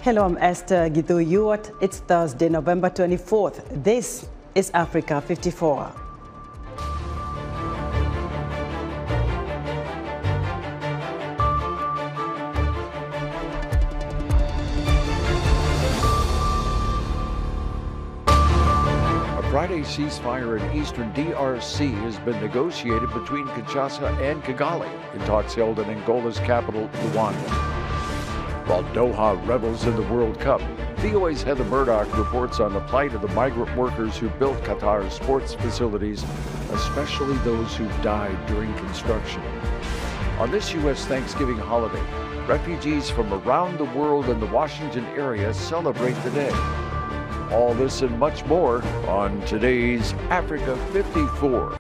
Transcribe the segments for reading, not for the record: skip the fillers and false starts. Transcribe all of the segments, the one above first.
Hello, I'm Esther Githu-Yuot. It's Thursday, November 24th. This is Africa 54. Friday ceasefire in Eastern DRC has been negotiated between Kinshasa and Kigali in talks held in Angola's capital, Luanda. While Doha revels in the World Cup, VOA's Heather Murdoch reports on the plight of the migrant workers who built Qatar's sports facilities, especially those who died during construction. On this U.S. Thanksgiving holiday, refugees from around the world in the Washington area celebrate the day. All this and much more on today's Africa 54.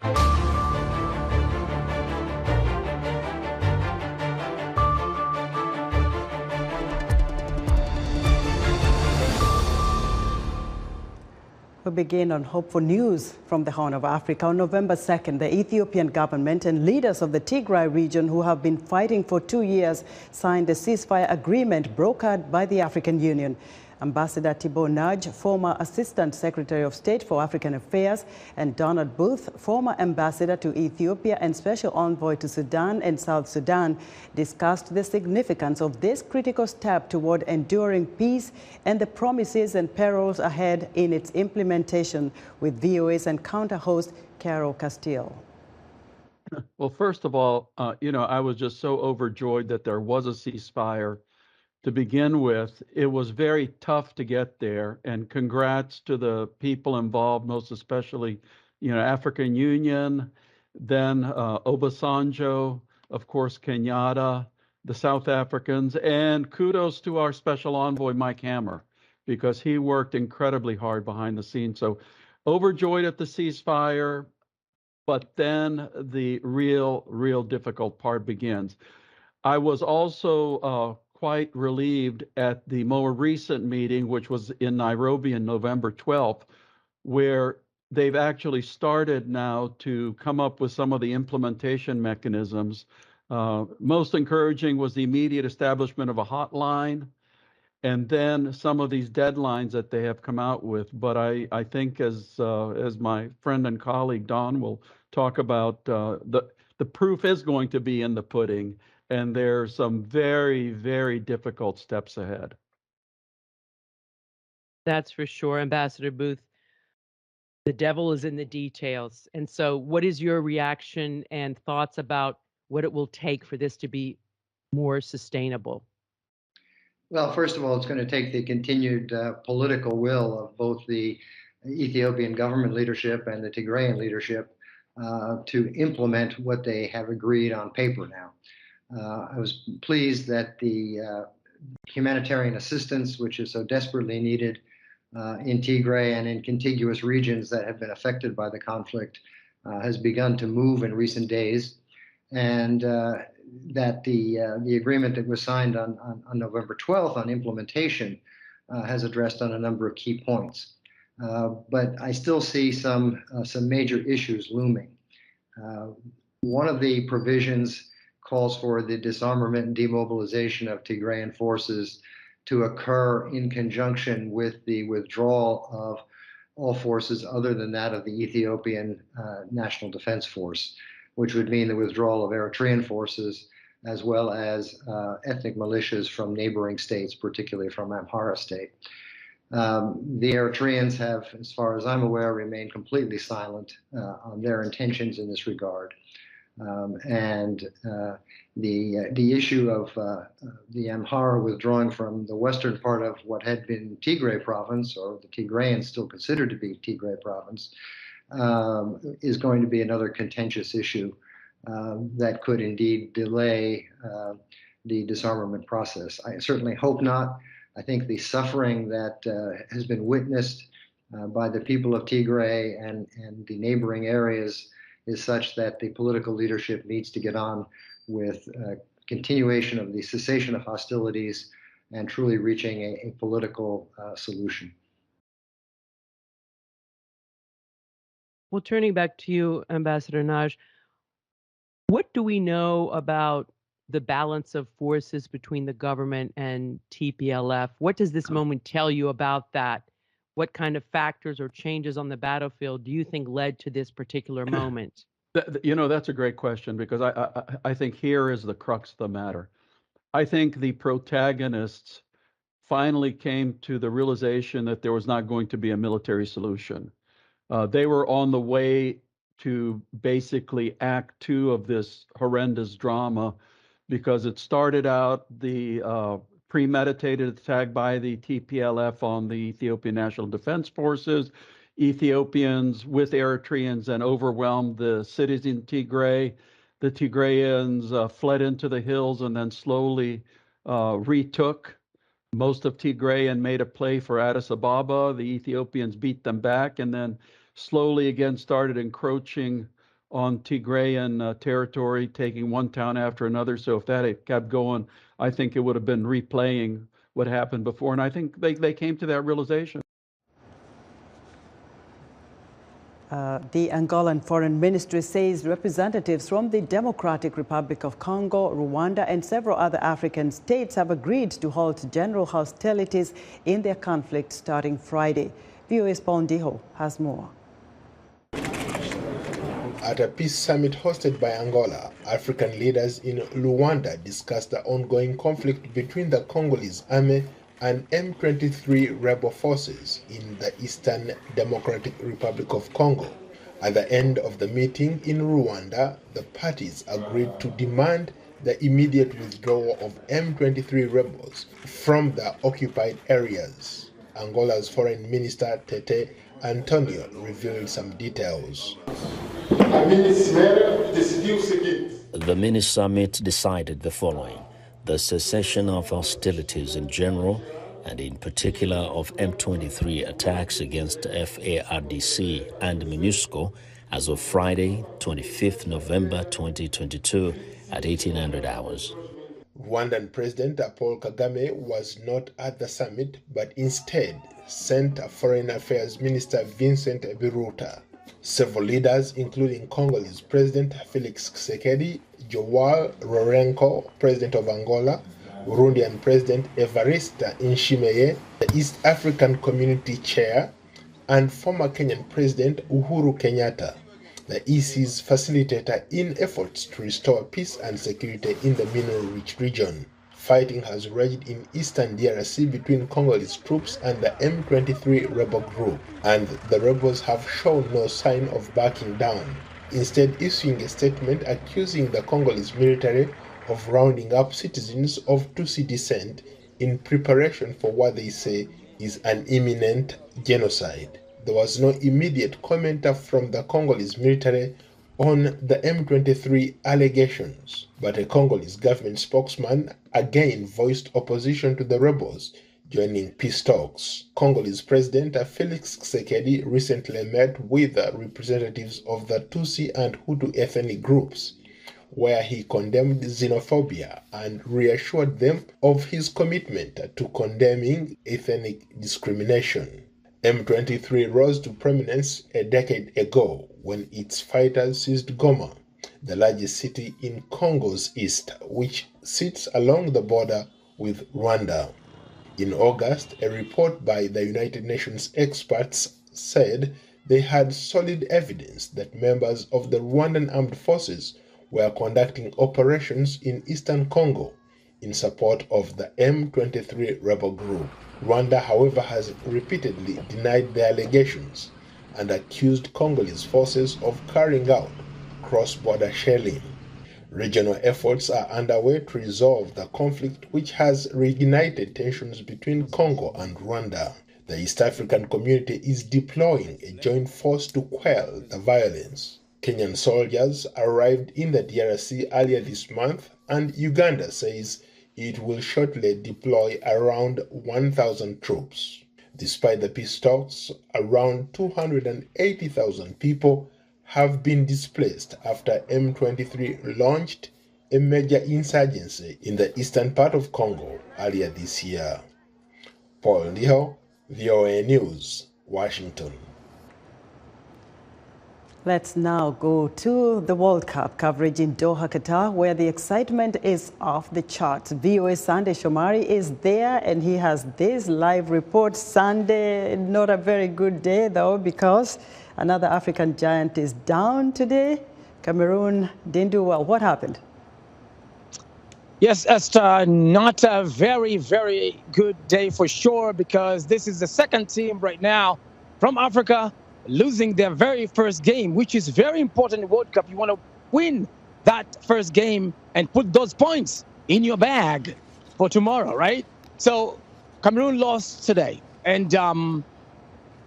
We begin on hopeful news from the Horn of Africa. On November 2nd, the Ethiopian government and leaders of the Tigray region who have been fighting for 2 years signed a ceasefire agreement brokered by the African Union. Ambassador Thibault Nudge, former Assistant Secretary of State for African Affairs, and Donald Booth, former Ambassador to Ethiopia and Special Envoy to Sudan and South Sudan, discussed the significance of this critical step toward enduring peace and the promises and perils ahead in its implementation, with VOA's encounter host Carol Castile. Well, first of all, I was just so overjoyed that there was a ceasefire. To begin with, it was very tough to get there, and congrats to the people involved, most especially, African Union, then Obasanjo, of course, Kenyatta, the South Africans, and kudos to our special envoy, Mike Hammer, because he worked incredibly hard behind the scenes. So overjoyed at the ceasefire, but then the real difficult part begins. I was also quite relieved at the more recent meeting, which was in Nairobi on November 12th, where they've actually started now to come up with some of the implementation mechanisms. Most encouraging was the immediate establishment of a hotline, and then some of these deadlines that they have come out with. But I think, as my friend and colleague Don will talk about, the proof is going to be in the pudding. And there's some very difficult steps ahead. That's for sure, Ambassador Booth. The devil is in the details. And so what is your reaction and thoughts about what it will take for this to be more sustainable? Well, first of all, it's going to take the continued political will of both the Ethiopian government leadership and the Tigrayan leadership to implement what they have agreed on paper now. I was pleased that the humanitarian assistance, which is so desperately needed in Tigray and in contiguous regions that have been affected by the conflict, has begun to move in recent days, and that the agreement that was signed on November 12th on implementation has addressed on a number of key points. But I still see some major issues looming. One of the provisions calls for the disarmament and demobilization of Tigrayan forces to occur in conjunction with the withdrawal of all forces other than that of the Ethiopian National Defense Force, which would mean the withdrawal of Eritrean forces as well as ethnic militias from neighboring states, particularly from Amhara state. The Eritreans have, as far as I'm aware, remained completely silent on their intentions in this regard. And the issue of the Amhara withdrawing from the western part of what had been Tigray province, or the Tigrayans still considered to be Tigray province, is going to be another contentious issue that could indeed delay the disarmament process. I certainly hope not. I think the suffering that has been witnessed by the people of Tigray and the neighboring areas is such that the political leadership needs to get on with continuation of the cessation of hostilities and truly reaching a political solution. Well, turning back to you, Ambassador Naj, what do we know about the balance of forces between the government and TPLF. What does this moment tell you about that? What kind of factors or changes on the battlefield do you think led to this particular moment? That's a great question, because I think here is the crux of the matter. I think the protagonists finally came to the realization that there was not going to be a military solution. They were on the way to basically Act Two of this horrendous drama, because it started out the premeditated attack by the TPLF on the Ethiopian National Defense Forces. Ethiopians with Eritreans and overwhelmed the cities in Tigray. The Tigrayans fled into the hills and then slowly retook most of Tigray and made a play for Addis Ababa. The Ethiopians beat them back and then slowly again started encroaching on Tigrayan territory, taking one town after another. So if that had kept going, I think it would have been replaying what happened before. And I think they came to that realization. The Angolan Foreign Ministry says representatives from the Democratic Republic of Congo, Rwanda, and several other African states have agreed to halt general hostilities in their conflict starting Friday. VOA's Paul Ndiho has more. At a peace summit hosted by Angola, African leaders in Luanda discussed the ongoing conflict between the Congolese army and M23 rebel forces in the Eastern Democratic Republic of Congo. At the end of the meeting in Rwanda, the parties agreed to demand the immediate withdrawal of M23 rebels from the occupied areas. Angola's Foreign Minister Tete Antonio revealed some details. The mini-summit decided the following: the cessation of hostilities in general, and in particular of M23 attacks against FARDC and MINUSCO as of Friday, 25th November 2022 at 1800 hours. Rwandan President Paul Kagame was not at the summit, but instead sent Foreign Affairs Minister Vincent Biruta. Several leaders, including Congolese President Felix Tshisekedi, Joao Lourenco, President of Angola, Burundian President Evariste Ndayishimiye, the East African Community Chair, and former Kenyan President Uhuru Kenyatta, the EC's facilitator in efforts to restore peace and security in the mineral-rich region. Fighting has raged in Eastern DRC between Congolese troops and the M23 rebel group, and the rebels have shown no sign of backing down, instead issuing a statement accusing the Congolese military of rounding up citizens of Tutsi descent in preparation for what they say is an imminent genocide. There was no immediate comment from the Congolese military on the M23 allegations, but a Congolese government spokesman again voiced opposition to the rebels joining peace talks. Congolese President Felix Tshisekedi recently met with representatives of the Tutsi and Hutu ethnic groups, where he condemned xenophobia and reassured them of his commitment to condemning ethnic discrimination. M23 rose to prominence a decade ago when its fighters seized Goma, the largest city in Congo's east, which sits along the border with Rwanda. In August, a report by the United Nations experts said they had solid evidence that members of the Rwandan armed forces were conducting operations in eastern Congo in support of the M23 rebel group. Rwanda, however, has repeatedly denied the allegations and accused Congolese forces of carrying out cross-border shelling. Regional efforts are underway to resolve the conflict, which has reignited tensions between Congo and Rwanda. The East African community is deploying a joint force to quell the violence. Kenyan soldiers arrived in the DRC earlier this month, and Uganda says it will shortly deploy around 1,000 troops. Despite the peace talks, around 280,000 people have been displaced after M23 launched a major insurgency in the eastern part of Congo earlier this year. Paul Ndiho, VOA News, Washington. Let's now go to the World Cup coverage in Doha, Qatar, where the excitement is off the charts. VOA Sunday Shomari is there, and he has this live report. Sunday, not a very good day, though, because another African giant is down today. Cameroon didn't do well. What happened? Yes, Esther, not a very, very good day for sure, because this is the second team right now from Africa losing their very first game, which is very important in the World Cup. You want to win that first game and put those points in your bag for tomorrow, right? So Cameroon lost today, and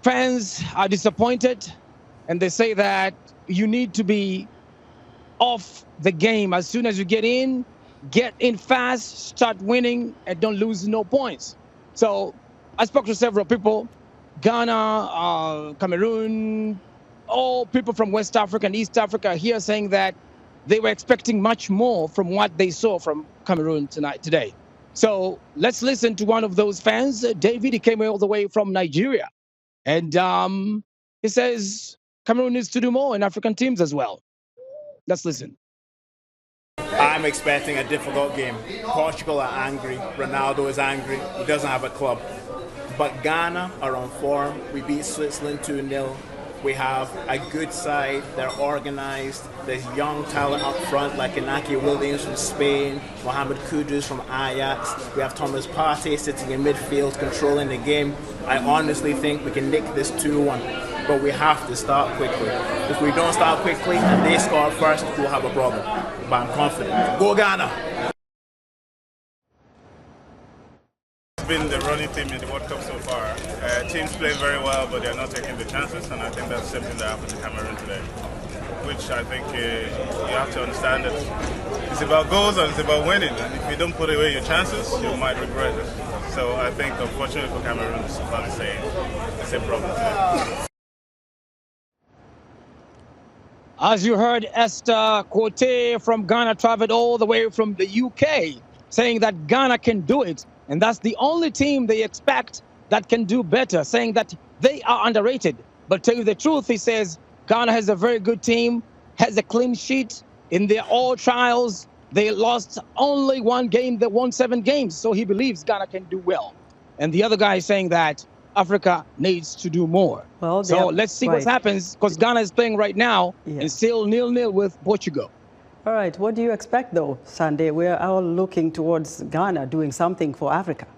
fans are disappointed, and they say that you need to be off the game as soon as you get in fast, start winning, and don't lose no points. So I spoke to several people, Ghana, Cameroon, all people from West Africa and East Africa here, saying that they were expecting much more from what they saw from Cameroon today. So let's listen to one of those fans, David. He came all the way from Nigeria, and he says Cameroon needs to do more in African teams as well. Let's listen. I'm expecting a difficult game. Portugal are angry. Ronaldo is angry. He doesn't have a club. But Ghana are on form. We beat Switzerland 2-0. We have a good side. They're organized. There's young talent up front like Inaki Williams from Spain, Mohamed Kudus from Ajax. We have Thomas Partey sitting in midfield controlling the game. I honestly think we can nick this 2-1. But we have to start quickly. If we don't start quickly and they score first, we'll have a problem. But I'm confident. Go Ghana! It's been the running team in the World Cup so far. Teams playing very well, but they're not taking the chances, and I think that's something that happened to Cameroon today. Which I think you have to understand that it's about goals and it's about winning. And if you don't put away your chances, you might regret it. So I think, unfortunately for Cameroon, it's about the same problem today. As you heard, Esther Cote from Ghana traveled all the way from the UK, saying that Ghana can do it. And that's the only team they expect that can do better, saying that they are underrated. But tell you the truth, he says, Ghana has a very good team, has a clean sheet. In their all trials, they lost only one game, they won 7 games. So he believes Ghana can do well. And the other guy is saying that Africa needs to do more. Well, so let's see what happens, because Ghana is playing right now and still 0-0 with Portugal. All right, what do you expect though, Sunday? We're all looking towards Ghana doing something for Africa.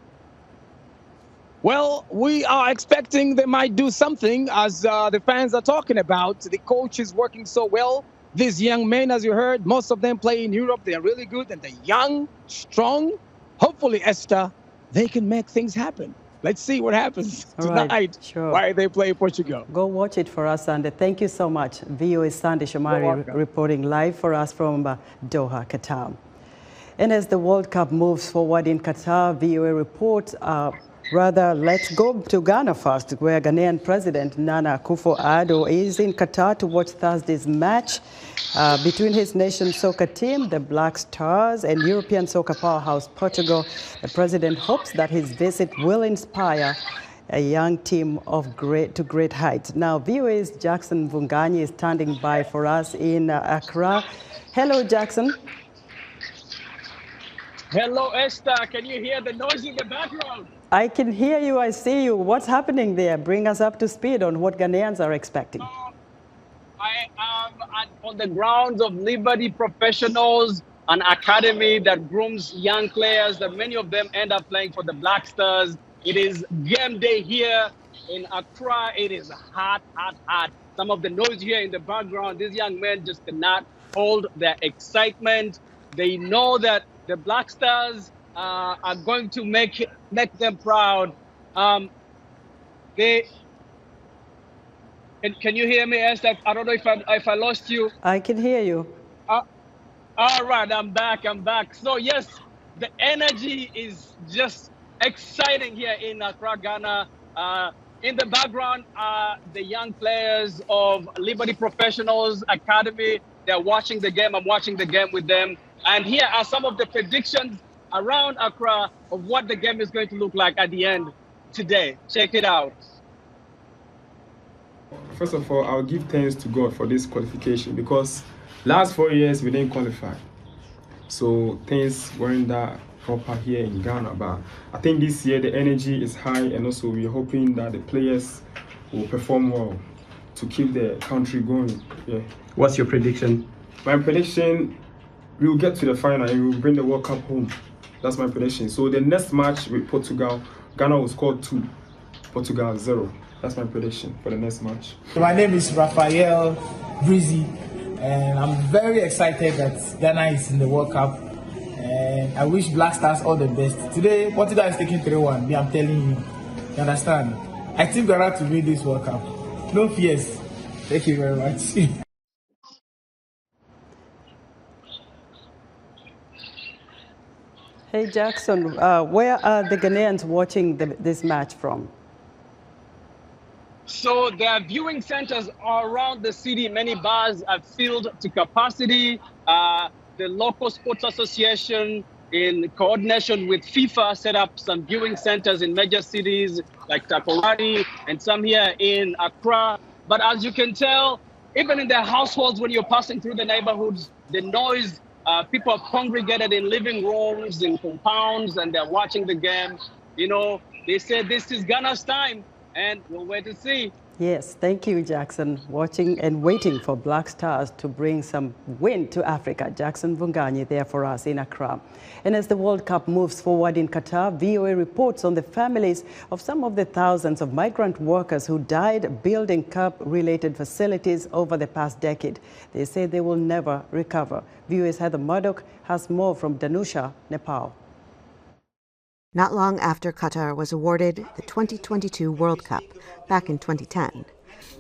Well, we are expecting they might do something, as the fans are talking about. The coach is working so well. These young men, as you heard, most of them play in Europe. They're really good and they're young, strong. Hopefully, Esther, they can make things happen. Let's see what happens tonight while they play Portugal. Go watch it for us, Sunday. Thank you so much. VOA Sunday Shomari reporting live for us from Doha, Qatar. And as the World Cup moves forward in Qatar, VOA reports let's go to Ghana first, where Ghanaian President Nana Akufo-Addo is in Qatar to watch Thursday's match between his nation's soccer team, the Black Stars, and European soccer powerhouse Portugal. The president hopes that his visit will inspire a young team to great heights. Now, VOA's Jackson Vunganyi is standing by for us in Accra. Hello, Jackson. Hello, Esther. Can you hear the noise in the background? I can hear you. I see you. What's happening there? Bring us up to speed on what Ghanaians are expecting. I am on the grounds of Liberty Professionals, an academy that grooms young players, that many of them end up playing for the Black Stars. It is game day here in Accra. It is hot, hot, hot. Some of the noise here in the background, these young men just cannot hold their excitement. They know that the Black Stars are going to make them proud. Can you hear me, Esther? I don't know if I lost you. I can hear you. All right, I'm back. So yes, the energy is just exciting here in Accra, Ghana. In the background, the young players of Liberty Professionals Academy. They're watching the game. I'm watching the game with them. And here are some of the predictions around Accra of what the game is going to look like at the end today. Check it out. First of all, I'll give thanks to God for this qualification because last 4 years we didn't qualify. So things weren't that proper here in Ghana. But I think this year the energy is high, and also we're hoping that the players will perform well to keep the country going. Yeah. What's your prediction? My prediction, we will get to the final and we will bring the World Cup home. That's my prediction. So the next match with Portugal, Ghana will score 2, Portugal 0. That's my prediction for the next match. My name is Raphael Breezy, and I'm very excited that Ghana is in the World Cup. And I wish Black Stars all the best. Today, Portugal is taking 3-1. I'm telling you. You understand? I think Ghana to win this World Cup. No fears. Thank you very much. Hey, Jackson, where are the Ghanaians watching this match from? So there are viewing centers all around the city. Many bars are filled to capacity. The local sports association, in coordination with FIFA, set up some viewing centers in major cities like Takoradi and some here in Accra. But as you can tell, even in their households, when you're passing through the neighborhoods, the noise, people are congregated in living rooms, in compounds, and they're watching the game. You know, they said this is Ghana's time, and we'll wait to see. Yes, thank you, Jackson. Watching and waiting for Black Stars to bring some win to Africa. Jackson Vunganyi there for us in Accra. And as the World Cup moves forward in Qatar, VOA reports on the families of some of the thousands of migrant workers who died building Cup-related facilities over the past decade. They say they will never recover. VOA's Heather Murdoch has more from Danusha, Nepal. Not long after Qatar was awarded the 2022 World Cup back in 2010,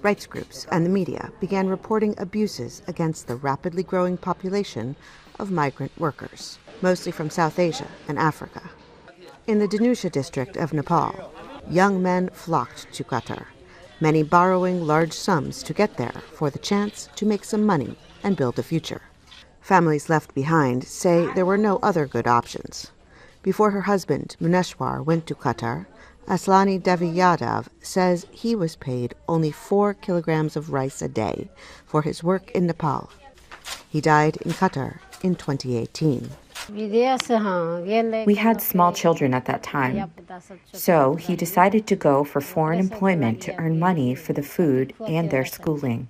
rights groups and the media began reporting abuses against the rapidly growing population of migrant workers, mostly from South Asia and Africa. In the Danusha district of Nepal, young men flocked to Qatar, many borrowing large sums to get there for the chance to make some money and build a future. Families left behind say there were no other good options. Before her husband, Muneshwar, went to Qatar, Aslani Devi Yadav says he was paid only 4 kilograms of rice a day for his work in Nepal. He died in Qatar in 2018. We had small children at that time, so he decided to go for foreign employment to earn money for the food and their schooling.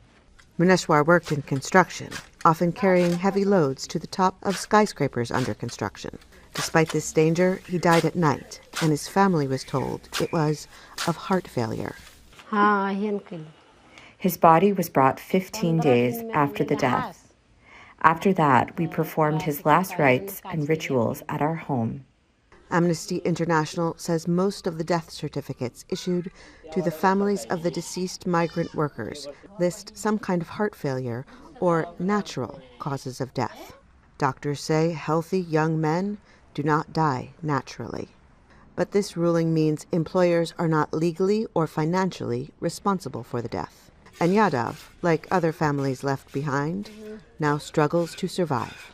Muneshwar worked in construction, often carrying heavy loads to the top of skyscrapers under construction. Despite this danger, he died at night, and his family was told it was of heart failure. His body was brought 15 days after the death. After that, we performed his last rites and rituals at our home. Amnesty International says most of the death certificates issued to the families of the deceased migrant workers list some kind of heart failure or natural causes of death. Doctors say healthy young men do not die naturally. But this ruling means employers are not legally or financially responsible for the death. And Yadav, like other families left behind, now struggles to survive.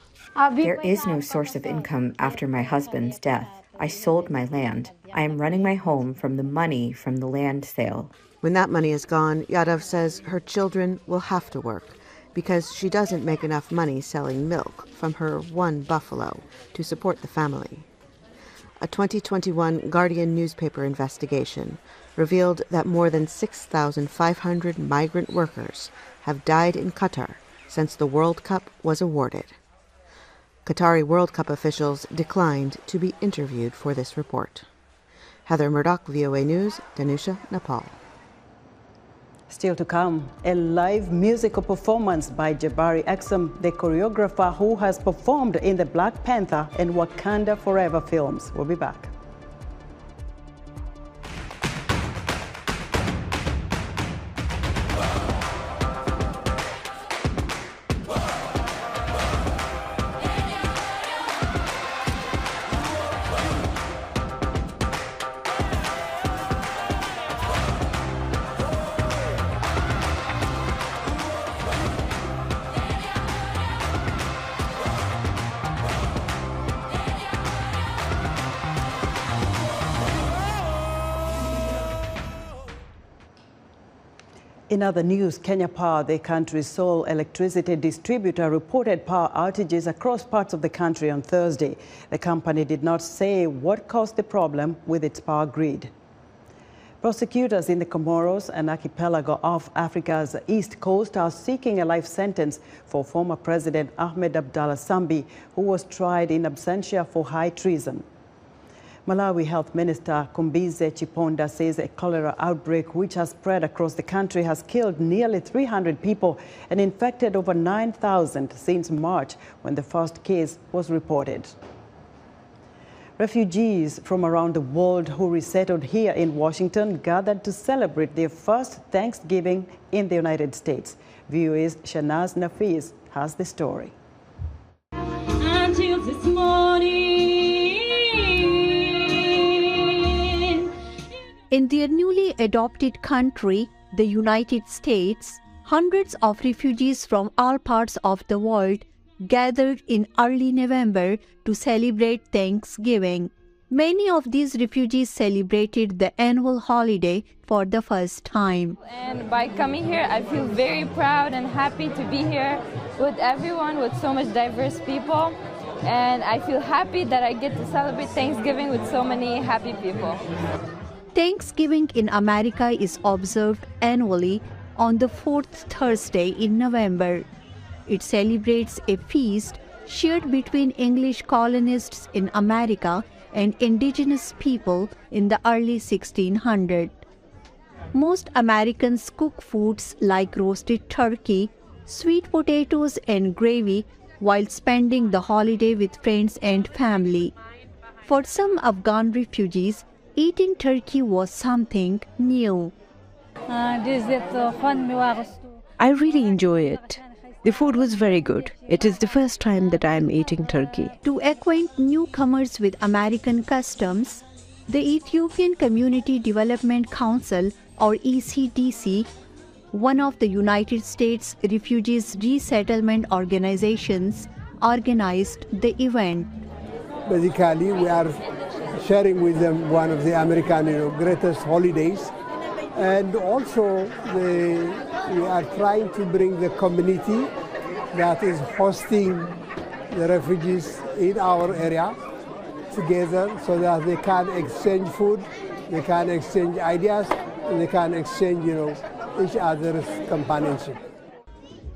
There is no source of income after my husband's death. I sold my land. I am running my home from the money from the land sale. When that money is gone, Yadav says her children will have to work because she doesn't make enough money selling milk from her one buffalo to support the family. A 2021 Guardian newspaper investigation revealed that more than 6,500 migrant workers have died in Qatar since the World Cup was awarded. Qatari World Cup officials declined to be interviewed for this report. Heather Murdoch, VOA News, Danusha, Nepal. Still to come, a live musical performance by Jabari Exum, the choreographer who has performed in the Black Panther and Wakanda Forever films. We'll be back. In other news, Kenya Power, the country's sole electricity distributor, reported power outages across parts of the country on Thursday. The company did not say what caused the problem with its power grid. Prosecutors in the Comoros, an archipelago off Africa's east coast, are seeking a life sentence for former President Ahmed Abdallah Sambi, who was tried in absentia for high treason. Malawi Health Minister Kumbize Chiponda says a cholera outbreak which has spread across the country has killed nearly 300 people and infected over 9,000 since March, when the first case was reported. Refugees from around the world who resettled here in Washington gathered to celebrate their first Thanksgiving in the United States. VOA's Shanaz Nafis has the story. Until this morning. In their newly adopted country, the United States, hundreds of refugees from all parts of the world gathered in early November to celebrate Thanksgiving. Many of these refugees celebrated the annual holiday for the first time. And by coming here, I feel very proud and happy to be here with everyone, with so much diverse people. And I feel happy that I get to celebrate Thanksgiving with so many happy people. Thanksgiving in America is observed annually on the fourth Thursday in November. It celebrates a feast shared between English colonists in America and indigenous people in the early 1600s. Most Americans cook foods like roasted turkey, sweet potatoes and gravy while spending the holiday with friends and family. For some Afghan refugees, eating turkey was something new. I really enjoy it. The food was very good. It is the first time that I am eating turkey. To acquaint newcomers with American customs, the Ethiopian Community Development Council, or ECDC, one of the United States Refugees Resettlement Organizations, organized the event. Basically, we are sharing with them one of the American greatest holidays. And also, we are trying to bring the community that is hosting the refugees in our area together so that they can exchange food, they can exchange ideas, and they can exchange, each other's companionship.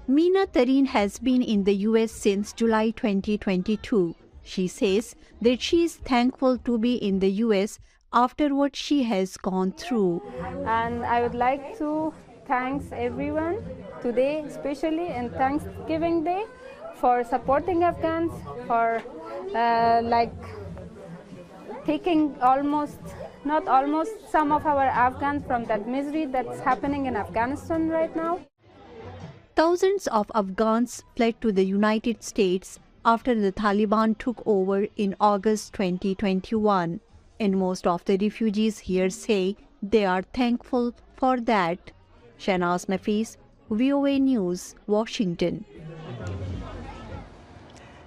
Meena Tareen has been in the U.S. since July 2022. She says that she is thankful to be in the U.S. after what she has gone through. And I would like to thank everyone today, especially in Thanksgiving Day, for supporting Afghans, for taking some of our Afghans from that misery that's happening in Afghanistan right now. Thousands of Afghans fled to the United States after the Taliban took over in August 2021. And most of the refugees here say they are thankful for that. Shanaz Nafis, VOA News, Washington.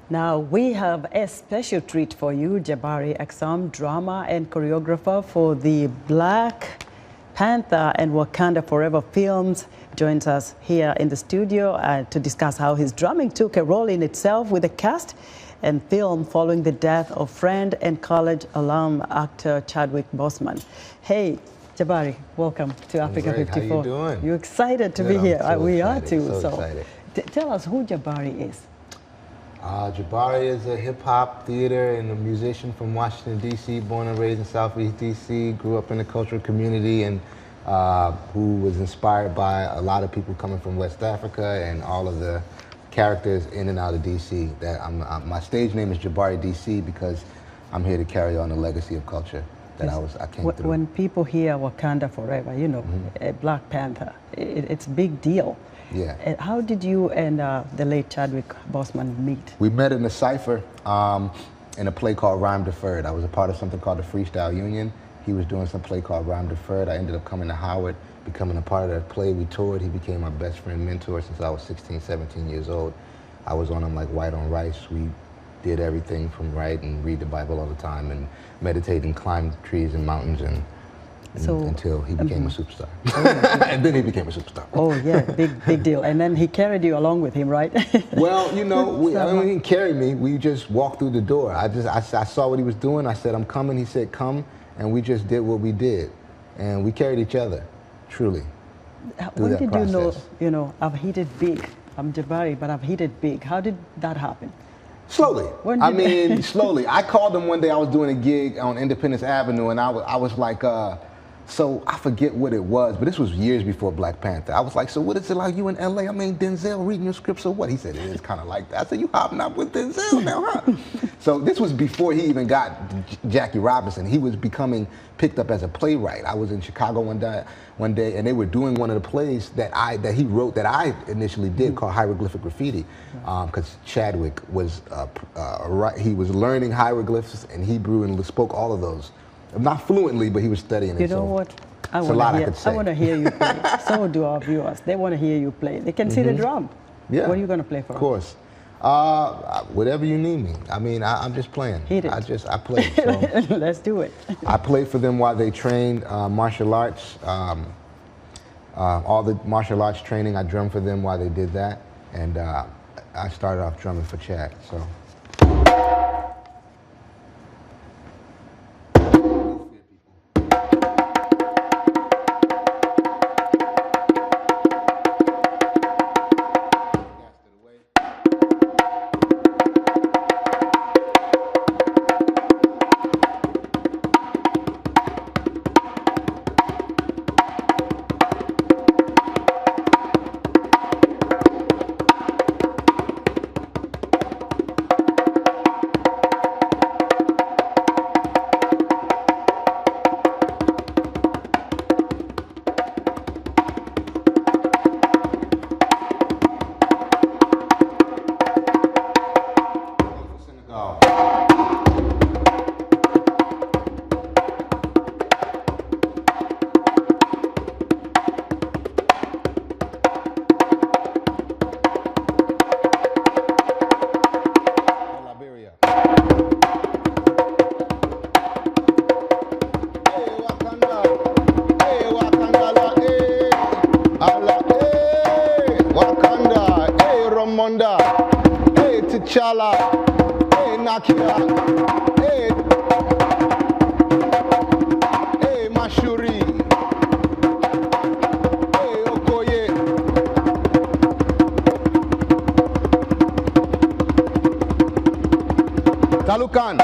Now we have a special treat for you. Jabari Aksam, drama and choreographer for the Black Panther and Wakanda Forever films, joins us here in the studio to discuss how his drumming took a role in itself with the cast and film following the death of friend and college alum actor Chadwick Boseman. Hey, Jabari, welcome to Africa 54. How you doing? You're excited to be here. So we excited, are too. So excited. Tell us who Jabari is. Jabari is a hip-hop theater and a musician from Washington, D.C., born and raised in Southeast D.C., grew up in the cultural community, and who was inspired by a lot of people coming from West Africa and all of the characters in and out of D.C. My stage name is Jabari D.C. because I'm here to carry on the legacy of culture that I came through. When people hear Wakanda Forever, a Black Panther, it's a big deal. Yeah. How did you and the late Chadwick Boseman meet? We met in a cipher in a play called Rhyme Deferred. I was a part of something called the Freestyle Union. He was doing some play called Rhyme Deferred. I ended up coming to Howard, becoming a part of that play. We toured. He became my best friend mentor since I was 16, 17 years old. I was on him like white on rice. We did everything from write and read the Bible all the time and meditate and climb trees and mountains and until he became a superstar. And then he became a superstar. Oh yeah, big deal. And then he carried you along with him, right? Well, you know, I mean, he didn't carry me. We just walked through the door. I saw what he was doing. I said, I'm coming. He said, come. And we just did what we did. And we carried each other, truly. When did you know, I've hit it big. I'm Jabari, but I've hit it big. How did that happen? Slowly. Slowly. I called him one day. I was doing a gig on Independence Avenue, and I was like, so I forget what it was, but this was years before Black Panther. I was like, so what is it like you in LA? I mean, Denzel reading your scripts or what? He said, it is kind of like that. I said, you hopping up with Denzel now, huh? So this was before he even got Jackie Robinson. He was becoming picked up as a playwright. I was in Chicago one day, and they were doing one of the plays that he wrote that I initially did called Hieroglyphic Graffiti, because Chadwick was he was learning hieroglyphs and Hebrew and spoke all of those. Not fluently, but he was studying it. You know what? I want to hear you play. So do our viewers. They want to hear you play. They can see the drum. Yeah. What are you going to play for? Of course. Whatever you need me. I mean, I'm just playing. Hit it. I play. So. Let's do it. I played for them while they trained martial arts. All the martial arts training, I drummed for them while they did that. And I started off drumming for Chad. So. T'Challa, hey Nakia, hey Mashuri, hey Okoye. Talukan.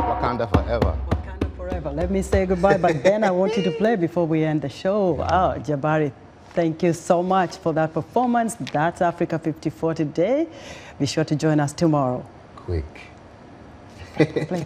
Wakanda forever. Wakanda forever. Let me say goodbye, but then I want you to play before we end the show. Oh, Jabari. Thank you so much for that performance. That's Africa 54 today. Be sure to join us tomorrow. Quick. Play.